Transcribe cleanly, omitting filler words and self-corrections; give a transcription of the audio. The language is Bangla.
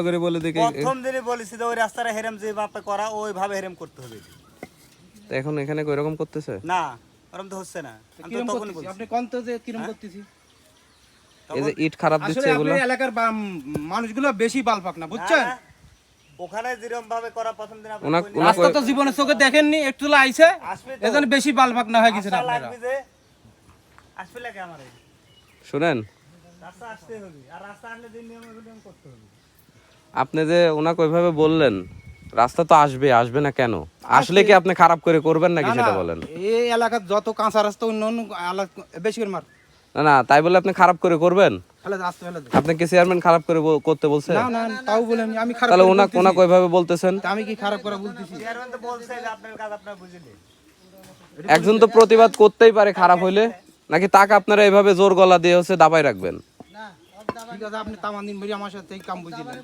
করে বলে দেখি প্রথম দিনই বলেছি যে ওই রাস্তাটা হেরেম যেভাবে করা ওইভাবে হেরেম করতে হবে। তো এখন এখানে কই রকম করতেছে? না ওরকম তো হচ্ছে না। আমি তো তখন বলছি আপনি কোন তো যে কিরম করতেছি এই যে ইট খারাপ দিচ্ছে আসলে এগুলো আপনার এলাকার মানুষগুলো বেশি বালপাক না বুঝছেন না, ওখানে যেরকম ভাবে করা প্রথম দিন আপনি ওনা- কইলেন, ওনা- রাস্তা তো জীবনে চোখে দেখেননি একটু আইছে আসবে তো। এজন্য বেশি বালপাক না হয়ে গেছেন আশা আপনারা লাগবে যে আসবে লাগে আমার এই। শুনেন, রাস্তা আসতে হবে আর রাস্তা আসলে যে নিয়মগুলো নিয়ম করতে হবে। আপনি যে ওনাকে ওইভাবে বললেন রাস্তা তো আসবে, আসবে না কেন? আসলে কি আপনি খারাপ করে করবেন নাকি না, সেটা না, বলেন? এই এলাকার যত কাঁচা রাস্তা অন্য অন্য বেশি করে মার না না, তাই বলে আপনি খারাপ করে করবেন? ফেলে দে, আস্তে ফেলে দে। আপনি কি চেয়ারম্যান খারাপ করে করতে বলছে? না না তাও বলেন আমি খারাপ তাহলে করে ওনাকে বলতেছি। ওনাকে ওইভাবে বলতেছেন? তা আমি কি খারাপ করে বলতেছি চেয়ারম্যান তো বলছে যে আপনার কাজ আপনারা বুঝলেন। একজন তো প্রতিবাদ করতেই পারে খারাপ হইলে, নাকি তাকে আপনারা এইভাবে জোর গলা দিয়ে দাবাই রাখবেন? ঠিক আছে আপনি তামান দিন বেরিয়ে আমার সাথে এই কাম বুঝিলেন